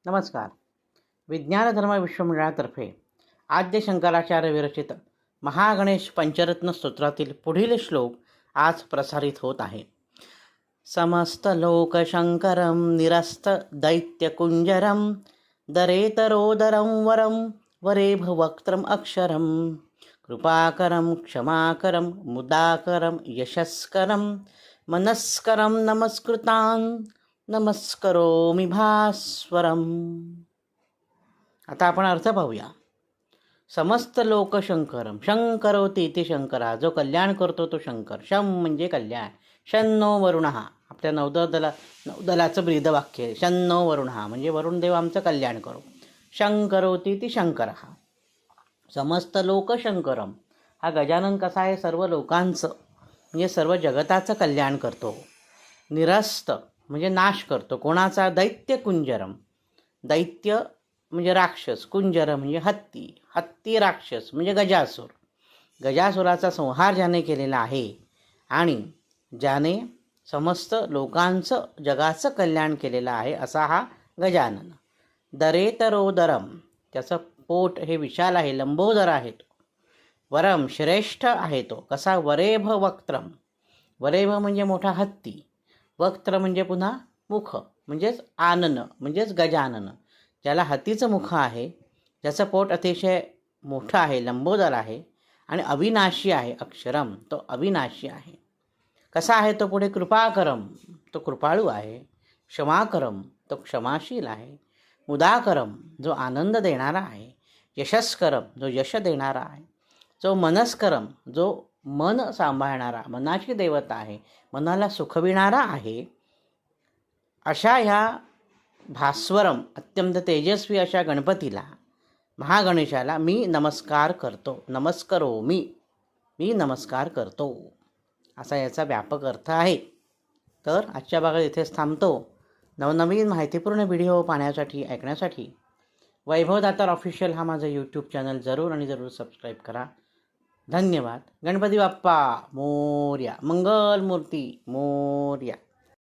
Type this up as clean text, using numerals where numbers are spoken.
नमस्कार. विज्ञान धर्म विश्वमंडळातर्फे आद्य शंकराचार्य विरचित महागणेश पंचरत्न स्तोत्रातील पुढील श्लोक आज प्रसारित होत आहे. समस्त लोक शंकरम निरस्त दैत्यकुंजरम दरेतरोदरम वरम वरेभवक्त्रम अक्षरम कृपाकरम क्षमाकरम मुदाकरम यशस्करम मनस्करम नमस्कृतान नमस्करोमि भास्वरम. आता आपण अर्थ पाहूया. समस्त लोक शंकरम, शंकरोती इति शंकरा, जो कल्याण करतो तो शंकर. शम म्हणजे कल्याण. शन्नो वरुणः, आपल्या नौदलाचं ब्रीद वाक्य आहे. शन्नो वरुणः म्हणजे वरुण देव आमचं कल्याण करो. शंकरोती इति शंकरः. समस्त लोक शंकरम, हा गजानन कसा आहे? सर्व लोकांचं म्हणजे सर्व जगताचं कल्याण करतो. निरस्त म्हणजे नाश करतो. कोणाचा? दैत्य कुंजरम, दैत्य म्हणजे राक्षस, कुंजर म्हणजे हत्ती, हत्ती राक्षस म्हणजे गजासूर. गजासुराचा संहार ज्याने केलेला आहे आणि ज्याने समस्त लोकांचं जगाचं कल्याण केलेलं आहे असा हा गजानन. दरेतरोदरम, त्याचं पोट हे विशाल आहे, लंबोदर आहे तो. वरम श्रेष्ठ आहे तो. कसा? वरेभ वक्त्रम, वरेभ म्हणजे मोठा हत्ती, वक्त्र म्हणजे पुन्हा मुख म्हणजेच आनन म्हणजेच गजानन. ज्याला हत्तीचं मुख आहे, ज्याचं पोट अतिशय मोठं आहे, लंबोदर आहे आणि अविनाशी आहे. अक्षरम, तो अविनाशी आहे. कसा आहे तो? पुढे कृपाकरम, तो कृपाळू आहे. क्षमाकरम, तो क्षमाशील आहे. मुदाकरम, जो आनंद देणारा आहे. यशस्करम, जो यश देणारा आहे. जो मनस्करम, जो मन सांभाळणारा, मनाची देवता आहे, मनाला सुखविणारा आहे. अशा ह्या भास्वरम, अत्यंत तेजस्वी अशा गणपतीला, महागणेशाला मी नमस्कार करतो. नमस्करो मी नमस्कार करतो, असा याचा व्यापक अर्थ आहे. तर आजच्या भागात इथेच थांबतो. नवनवीन माहितीपूर्ण व्हिडिओ पाहण्यासाठी, ऐकण्यासाठी वैभव दातार ऑफिशियल हा माझा यूट्यूब चॅनल जरूर आणि जरूर सबस्क्राईब करा. धन्यवाद. गणपती बाप्पा मोरया. मंगल मूर्ती मोरया.